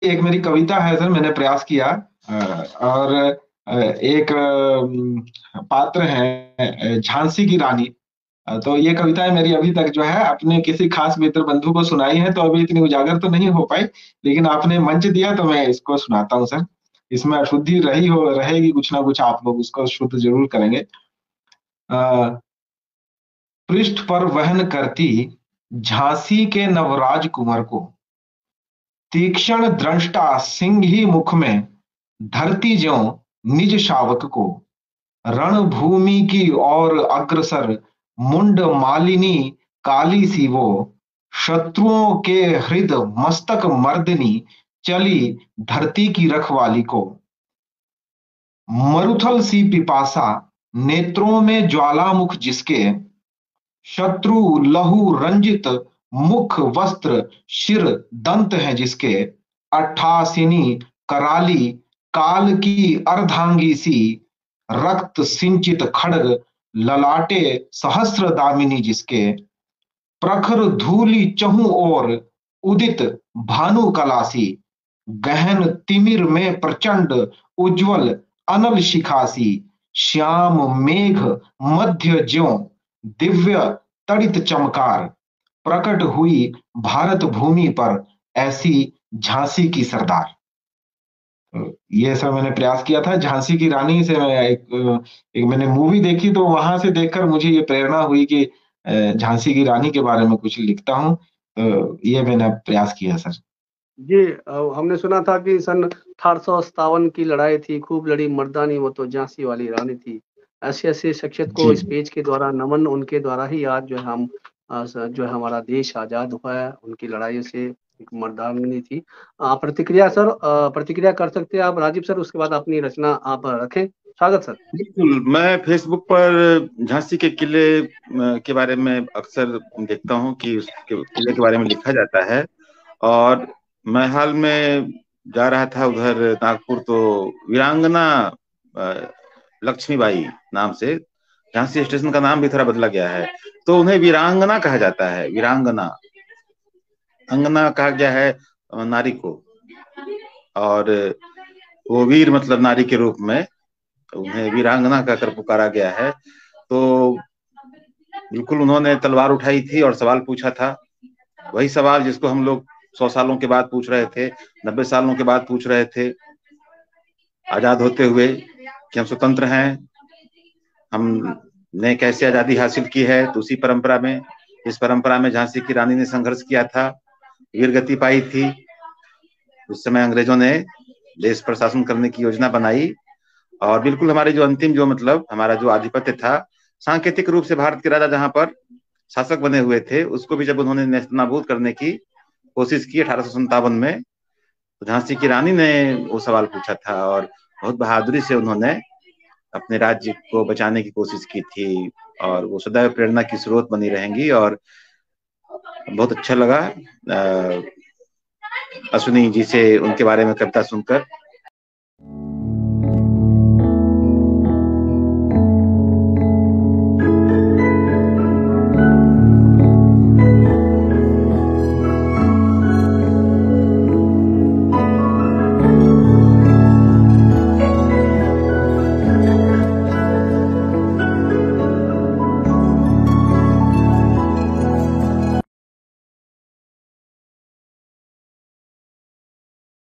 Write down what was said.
एक मेरी कविता है सर, मैंने प्रयास किया। और एक पात्र है झांसी की रानी। तो ये कविताएं मेरी अभी तक जो है अपने किसी खास मित्र बंधु को सुनाई है, तो अभी इतनी उजागर तो नहीं हो पाई। लेकिन आपने मंच दिया तो मैं इसको सुनाता हूँ सर। इसमें अशुद्धि रही हो रहेगी कुछ ना कुछ, आप लोग उसको शुद्ध जरूर करेंगे। अ, पृष्ठ पर वहन करती झांसी के नवराज कुंवर को, तीक्ष्ण दृष्टा सिंही मुख में धरती ज्यों निज शावक को, रणभूमि की ओर अग्रसर मुंड मालिनी काली सी वो, शत्रुओं के हृद मस्तक मर्दनी चली धरती की रखवाली को, मरुथल सी पिपासा नेत्रों में ज्वालामुख जिसके, शत्रु लहू रंजित मुख वस्त्र शिर दंत है जिसके, अट्ठासिनी कराली काल की अर्धांगी सी, रक्त सिंचित खड्ग ललाटे सहस्र दामिनी जिसके, प्रखर धूलि चहु ओर उदित भानु कलासी, गहन तिमिर में प्रचंड उज्जवल अनल शिखासी, श्याम मेघ मध्य ज्यों दिव्य तड़ित चमकार, प्रकट हुई भारत भूमि पर ऐसी झांसी की सरदार। ये सब मैंने प्रयास किया था झांसी की रानी से। मैं एक मैंने मूवी देखी, तो वहां से देखकर मुझे ये प्रेरणा हुई कि झांसी की रानी के बारे में कुछ लिखता हूँ। तो ये मैंने प्रयास किया सर। जी, हमने सुना था कि सन 1857 की लड़ाई थी, खूब लड़ी मर्दानी वो तो झांसी वाली रानी थी। ऐसे ऐसे शख्सियत को जी इस पेज के द्वारा नमन, उनके द्वारा ही आज जो है हम जो है हमारा देश आजाद हुआ है, उनकी लड़ाई से एक मर्दानी थी। प्रतिक्रिया सर, प्रतिक्रिया कर सकते हैं आप राजीव सर, उसके बाद अपनी रचना आप रखें। स्वागत सर। बिल्कुल, मैं फेसबुक पर झांसी के किले के बारे में अक्सर देखता हूँ कि उसके किले के बारे में लिखा जाता है। और मैं हाल में जा रहा था उधर नागपुर, तो वीरांगना लक्ष्मीबाई नाम से झांसी स्टेशन का नाम भी थोड़ा बदला गया है, तो उन्हें वीरांगना कहा जाता है। वीरांगना, अंगना कहा गया है नारी को, और वो वीर मतलब नारी के रूप में उन्हें वीरांगना कहकर पुकारा गया है। तो बिल्कुल उन्होंने तलवार उठाई थी और सवाल पूछा था, वही सवाल जिसको हम लोग 100 सालों के बाद पूछ रहे थे, 90 सालों के बाद पूछ रहे थे आजाद होते हुए, कि हम स्वतंत्र हैं, हमने कैसे आजादी हासिल की है। तो उसी परंपरा में, इस परंपरा में झांसी की रानी ने संघर्ष किया था, वीर गति पाई थी। उस समय अंग्रेजों ने देश पर शासन करने की योजना बनाई, और बिल्कुल हमारे जो अंतिम जो मतलब हमारा जो आधिपत्य था, सांकेतिक रूप से भारत के राजा जहां पर शासक बने हुए थे, उसको भी जब उन्होंने नेस्तनाबूद करने की कोशिश की 1857 में, तो झांसी की रानी ने वो सवाल पूछा था, और बहुत बहादुरी से उन्होंने अपने राज्य को बचाने की कोशिश की थी, और वो सदैव प्रेरणा की स्रोत बनी रहेंगी। और बहुत अच्छा लगा अश्विनी जी से उनके बारे में कविता सुनकर।